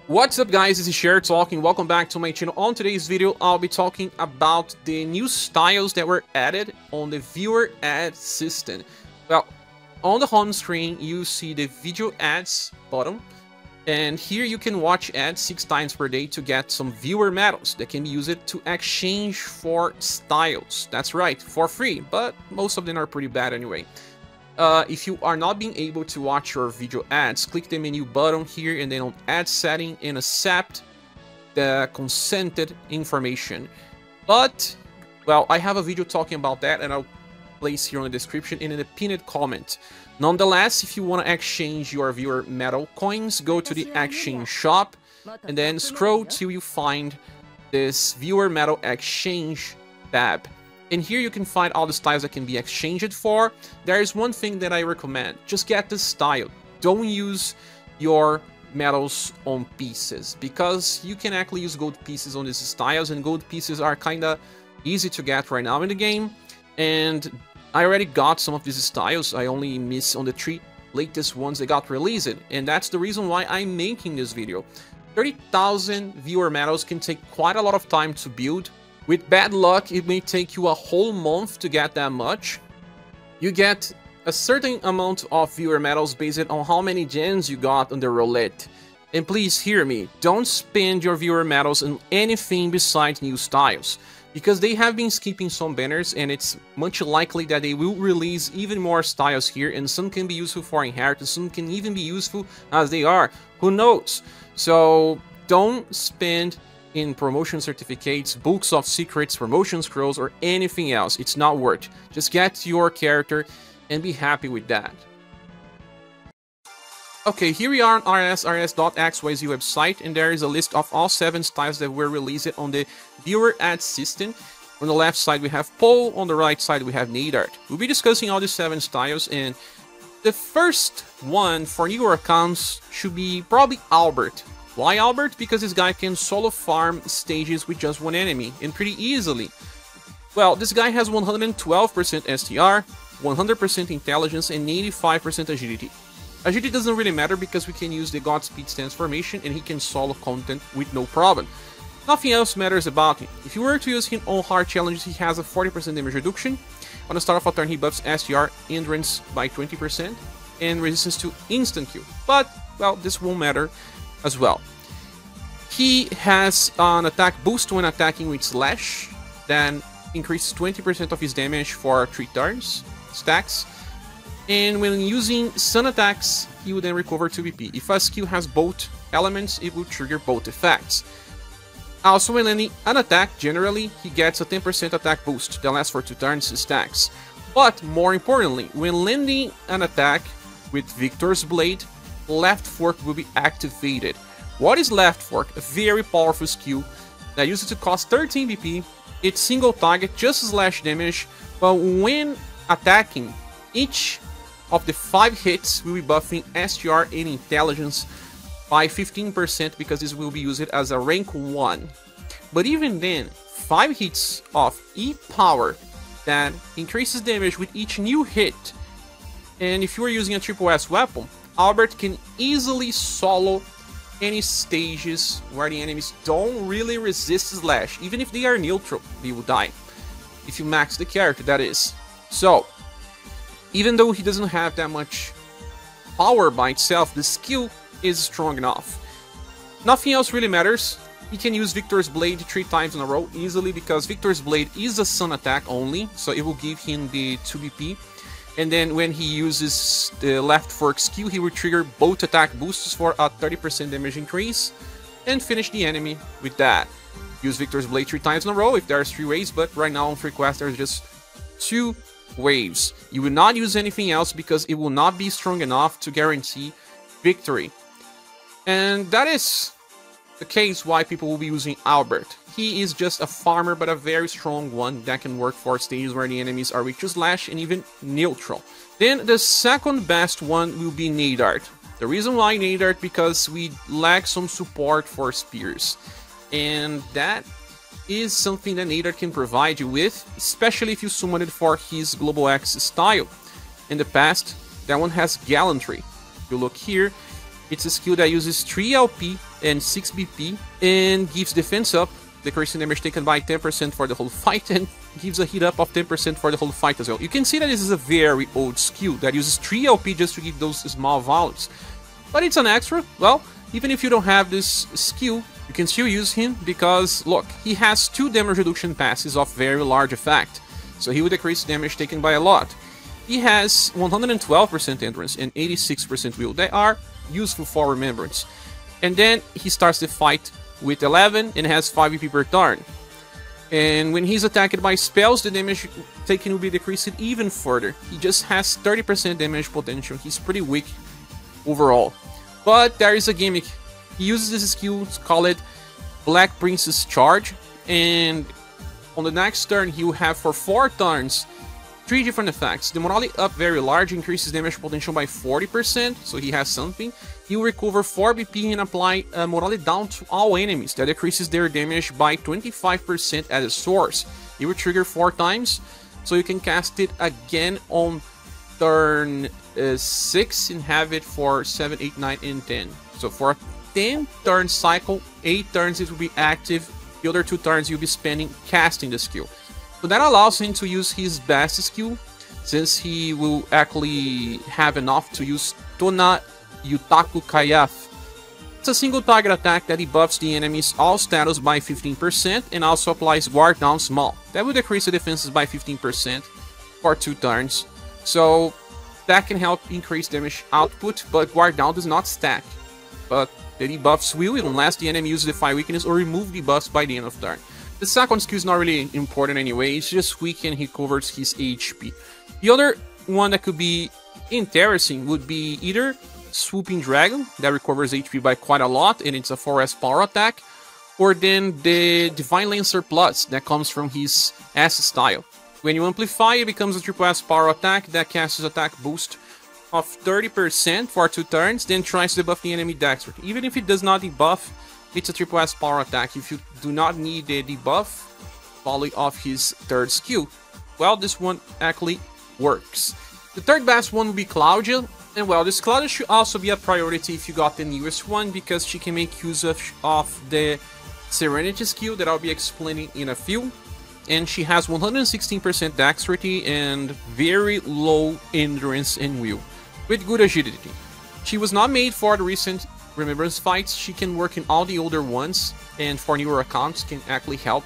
What's up guys, this is Scher talking. Welcome back to my channel. On today's video, I'll be talking about the new styles that were added on the viewer ad system. Well, on the home screen, you see the video ads button. And here you can watch ads 6 times per day to get some viewer medals that can be used to exchange for styles. That's right, for free, but most of them are pretty bad anyway. If you are not being able to watch your video ads, click the menu button here and then on ad setting and accept the consented information. But, well, I have a video talking about that and I'll place here on the description and in the pinned comment. Nonetheless, if you want to exchange your viewer medal coins, go to the Exchange shop and then scroll till you find this viewer medal exchange tab. And here you can find all the styles that can be exchanged for. There is one thing that I recommend. Just get the style. Don't use your medals on pieces, because you can actually use gold pieces on these styles, and gold pieces are kinda easy to get right now in the game. And I already got some of these styles. I only miss on the 3 latest ones that got released, and that's the reason why I'm making this video. 30,000 viewer medals can take quite a lot of time to build. With bad luck, it may take you a whole month to get that much. You get a certain amount of viewer medals based on how many gems you got on the roulette. And please hear me, don't spend your viewer medals on anything besides new styles, because they have been skipping some banners and it's much likely that they will release even more styles here, and some can be useful for inheritance, some can even be useful as they are, who knows. So don't spend in promotion certificates, books of secrets, promotion scrolls, or anything else. It's not worth. Just get your character and be happy with that. Okay, here we are on rs.xyz website, and there is a list of all 7 styles that were released on the viewer ad system. On the left side we have Pole, on the right side we have Nadart. We'll be discussing all the 7 styles, and the first one for newer accounts should be probably Albert. Why Albert? Because this guy can solo farm stages with just one enemy, and pretty easily. Well, this guy has 112% STR, 100% intelligence, and 85% agility. Agility doesn't really matter because we can use the Godspeed transformation and he can solo content with no problem. Nothing else matters about him. If you were to use him on hard challenges, he has a 40% damage reduction. On the start of a turn, he buffs STR endurance by 20% and resistance to instant kill. But, well, this won't matter as well. He has an attack boost when attacking with Slash, then increases 20% of his damage for 3 turns, stacks, and when using Sun attacks, he will then recover 2 BP. If a skill has both elements, it will trigger both effects. Also, when landing an attack, generally, he gets a 10% attack boost that lasts for 2 turns, stacks. But, more importantly, when landing an attack with Victor's Blade, left fork will be activated. What is left fork? A very powerful skill that uses to cost 13 BP. It's single target, just slash damage, but when attacking, each of the 5 hits will be buffing STR and intelligence by 15%, because this will be used as a rank 1. But even then, 5 hits of E-Power that increases damage with each new hit. And if you are using a triple S weapon, Albert can easily solo any stages where the enemies don't really resist slash. Even if they are neutral, they will die. If you max the character, that is. So, even though he doesn't have that much power by itself, the skill is strong enough. Nothing else really matters. He can use Victor's Blade 3 times in a row easily, because Victor's Blade is a Sun attack only, so it will give him the 2 BP. And then when he uses the left fork skill, he will trigger both attack boosts for a 30% damage increase and finish the enemy with that. Use Victor's Blade 3 times in a row if there's 3 waves, but right now on Free Quest there's just 2 waves. You will not use anything else because it will not be strong enough to guarantee victory. And that is the case why people will be using Albert. He is just a farmer, but a very strong one that can work for stages where the enemies are weak to slash and even neutral. Then the second best one will be Nadart. The reason why Nadart, because we lack some support for spears. And that is something that Nadart can provide you with, especially if you summon it for his Global X style. In the past, that one has Gallantry. If you look here, it's a skill that uses 3 LP and 6 BP, and gives defense up, decreasing damage taken by 10% for the whole fight, and gives a hit up of 10% for the whole fight as well. You can see that this is a very old skill that uses 3 LP just to give those small values. But it's an extra. Well, even if you don't have this skill, you can still use him because, look, he has 2 damage reduction passes of very large effect. So he will decrease damage taken by a lot. He has 112% endurance and 86% will. They are useful for remembrance. And then he starts the fight with 11 and has 5 EP per turn. And when he's attacked by spells, the damage taken will be decreased even further. He just has 30% damage potential. He's pretty weak overall. But there is a gimmick. He uses this skill called Black Princess Charge, and on the next turn he will have for 4 turns 3 different effects. The morale up very large increases damage potential by 40%, so he has something. He will recover 4 BP and apply morale down to all enemies. That decreases their damage by 25% at the source. He will trigger 4 times, so you can cast it again on turn 6 and have it for 7, 8, 9, and 10. So for a 10 turn cycle, 8 turns it will be active, the other 2 turns you'll be spending casting the skill. So that allows him to use his best skill, since he will actually have enough to use Tona Yutaku Kayaf. It's a single target attack that debuffs the enemy's all status by 15% and also applies Guard Down Small. That will decrease the defenses by 15% for 2 turns. So that can help increase damage output, but Guard Down does not stack. But the debuffs will, unless the enemy uses Defy Weakness or remove debuffs by the end of turn. The second skill is not really important anyway, it's just weak and he covers his HP. The other one that could be interesting would be either Swooping Dragon, that recovers HP by quite a lot and it's a 4S power attack, or then the Divine Lancer Plus that comes from his S style. When you amplify, it becomes a triple S power attack that casts attack boost of 30% for 2 turns, then tries to debuff the enemy dexterity. Even if it does not debuff, it's a triple S power attack. If you do not need the debuff volley of his 3rd skill, well, this one actually works. The 3rd best one will be Claudia, and well, this Claudia should also be a priority if you got the newest one, because she can make use of the Serenity skill that I'll be explaining in a few. And she has 116% dexterity and very low endurance and will, with good agility. She was not made for the recent Remembrance fights. She can work in all the older ones, and for newer accounts can actually help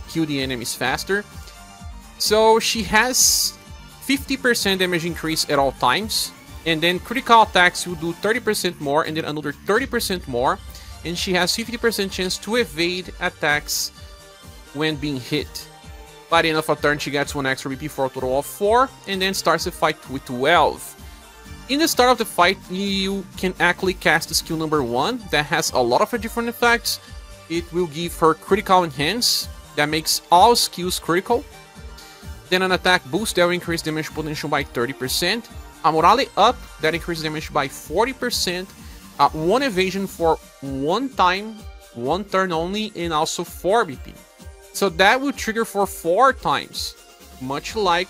kill the enemies faster. So she has 50% damage increase at all times, and then critical attacks will do 30% more and then another 30% more, and she has 50% chance to evade attacks when being hit. By the end of a turn she gets 1 extra BP for a total of 4, and then starts the fight with 12. In the start of the fight, you can actually cast skill number 1 that has a lot of different effects. It will give her critical enhance that makes all skills critical. Then an attack boost that will increase damage potential by 30%. A morale up that increases damage by 40%. 1 evasion for 1 time, 1 turn only, and also 4 BP. So that will trigger for 4 times, much like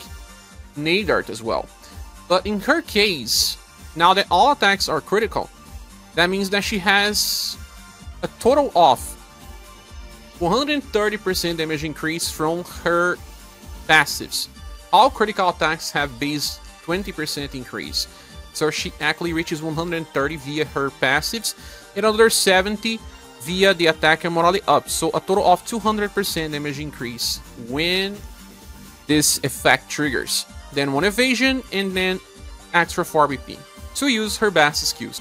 Nadart as well. But in her case, now that all attacks are critical, that means that she has a total of 130% damage increase from her passives. All critical attacks have base 20% increase. So she actually reaches 130 via her passives, and another 70 via the attack and morale up. So a total of 200% damage increase when this effect triggers. Then 1 evasion, and then extra 4 BP to use her best skills.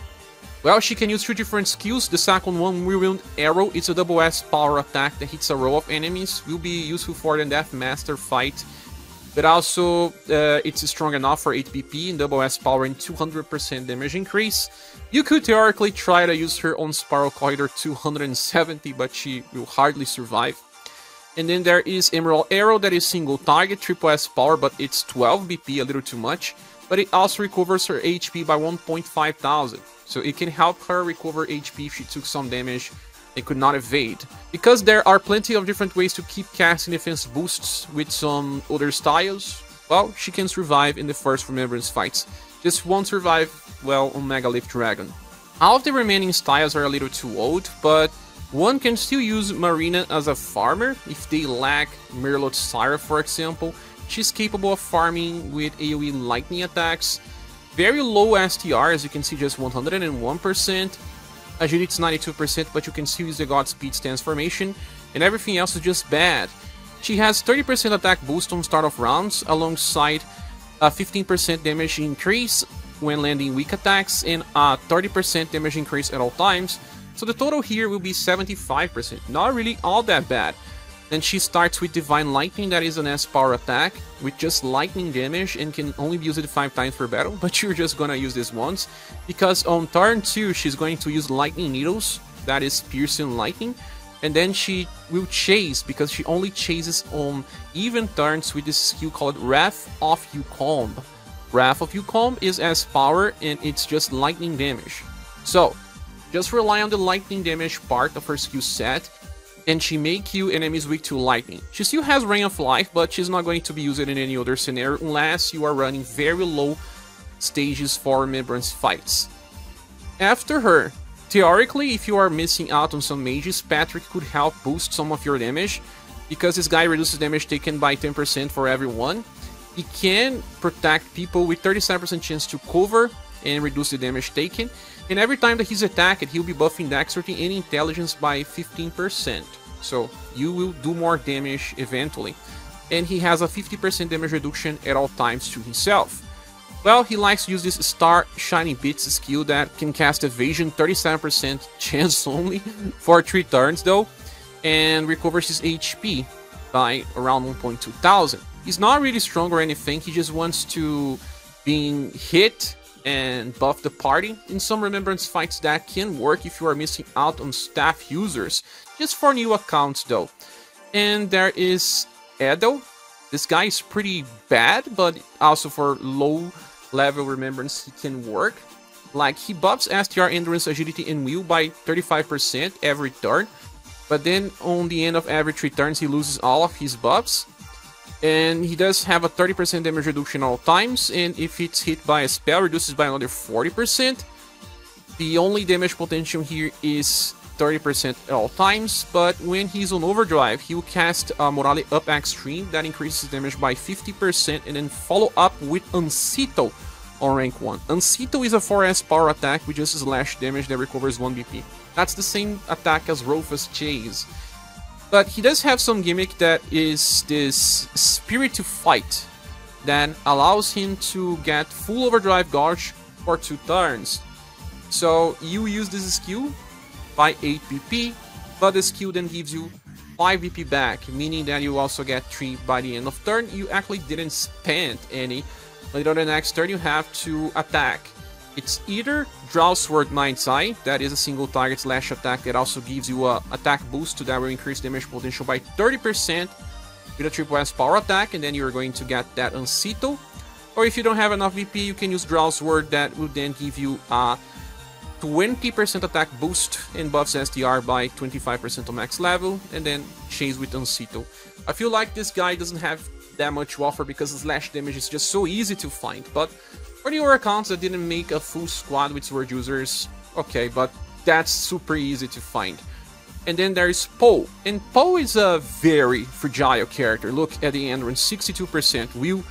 Well, she can use 2 different skills. The second one, Whirlwind Arrow, it's a double S power attack that hits a row of enemies. Will be useful for the Death Master fight, but also it's strong enough for 8 BP and double S power and 200% damage increase. You could theoretically try to use her on Spiral Corridor 270, but she will hardly survive. And then there is Emerald Arrow, that is single target, triple S power, but it's 12 BP, a little too much. But it also recovers her HP by 1.5 thousand. So it can help her recover HP if she took some damage and could not evade. Because there are plenty of different ways to keep casting defense boosts with some other styles, well, she can survive in the first Remembrance fights. Just won't survive well on Megalith Dragon. All of the remaining styles are a little too old, but one can still use Marina as a farmer if they lack Merlot Sire, for example. She's capable of farming with AoE lightning attacks. Very low STR, as you can see, just 101%. Agility is 92%, but you can still use the Godspeed stance formation, and everything else is just bad. She has 30% attack boost on start of rounds, alongside a 15% damage increase when landing weak attacks, and a 30% damage increase at all times. So the total here will be 75%, not really all that bad. Then she starts with Divine Lightning, that is an S power attack, with just lightning damage, and can only be used 5 times per battle, but you're just gonna use this once, because on turn 2 she's going to use Lightning Needles, that is Piercing Lightning, and then she will chase, because she only chases on even turns with this skill called Wrath of Yukon. Wrath of Yukon is S power, and it's just lightning damage. So, just rely on the lightning damage part of her skill set, and she may kill enemies weak to lightning. She still has Ring of Life, but she's not going to be used in any other scenario unless you are running very low stages for Remembrance fights. After her, theoretically, if you are missing out on some mages, Patrick could help boost some of your damage, because this guy reduces damage taken by 10% for everyone. He can protect people with 37% chance to cover and reduce the damage taken, and every time that he's attacked, he'll be buffing Dexterity and Intelligence by 15%. So you will do more damage eventually. And he has a 50% damage reduction at all times to himself. Well, he likes to use this Star Shining Bits skill that can cast Evasion, 37% chance only for 3 turns though, and recovers his HP by around 1.2 thousand. He's not really strong or anything, he just wants to being hit and buff the party. In some Remembrance fights that can work if you are missing out on staff users, just for new accounts though. And there is Edo. This guy is pretty bad, but also for low level Remembrance he can work. Like, he buffs STR, Endurance, Agility, and Will by 35% every turn, but then on the end of every 3 turns he loses all of his buffs. And he does have a 30% damage reduction all times, and if it's hit by a spell, reduces by another 40%. The only damage potential here is 30% at all times, but when he's on overdrive, he will cast Morale Up Extreme, that increases damage by 50%, and then follow up with Uncito on rank 1. Uncito is a 4S power attack with just slash damage that recovers 1 BP. That's the same attack as Rofa's Chase. But he does have some gimmick that is this Spirit to Fight that allows him to get full overdrive dodge for 2 turns. So you use this skill by 8 BP, but the skill then gives you 5 BP back, meaning that you also get 3 by the end of turn. You actually didn't spend any, but on the next turn you have to attack. It's either Draw Sword Mind's Eye, that is a single target slash attack that also gives you a attack boost to that will increase damage potential by 30% with a triple S power attack, and then you're going to get that Uncito. Or if you don't have enough VP, you can use Draw Sword, that will then give you a 20% attack boost and buffs STR by 25% on max level, and then chase with Uncito. I feel like this guy doesn't have that much to offer because slash damage is just so easy to find, but for newer accounts that didn't make a full squad with sword users, okay, but that's super easy to find. And then there is Poe, and Poe is a very fragile character. Look at the endurance, 62%, will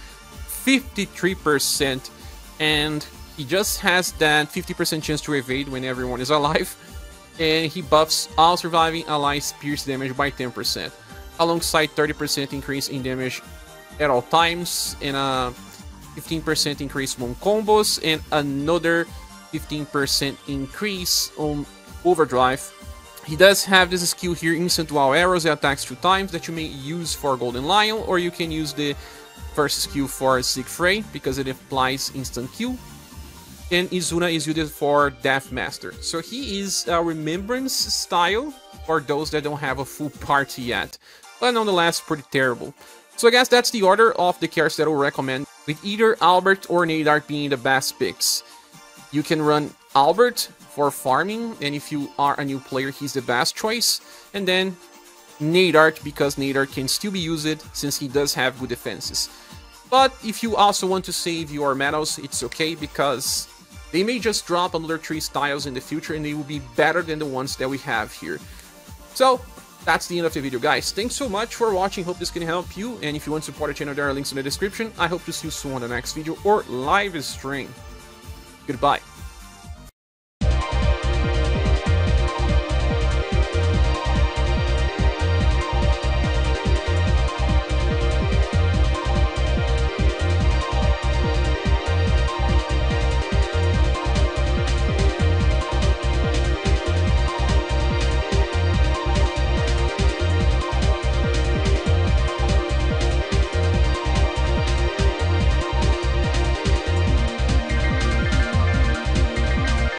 53%, and he just has that 50% chance to evade when everyone is alive, and he buffs all surviving allies pierce damage by 10%, alongside 30% increase in damage at all times, and a 15% increase on combos, and another 15% increase on overdrive. He does have this skill here, Instant Wall Arrows, that attacks 2 times, that you may use for Golden Lion, or you can use the first skill for Siegfried, because it applies instant Q. And Izuna is used for Death Master. So he is a Remembrance style for those that don't have a full party yet, but nonetheless pretty terrible. So I guess that's the order of the characters that I will recommend, with either Albert or Nadart being the best picks. You can run Albert for farming, and if you are a new player, he's the best choice. And then Nadart, because Nadart can still be used since he does have good defenses. But if you also want to save your medals, it's okay, because They may just drop another 3 styles in the future, and they will be better than the ones that we have here. So that's the end of the video, guys. Thanks so much for watching. Hope this can help you. And if you want to support the channel, there are links in the description. I hope to see you soon on the next video or live stream. Goodbye.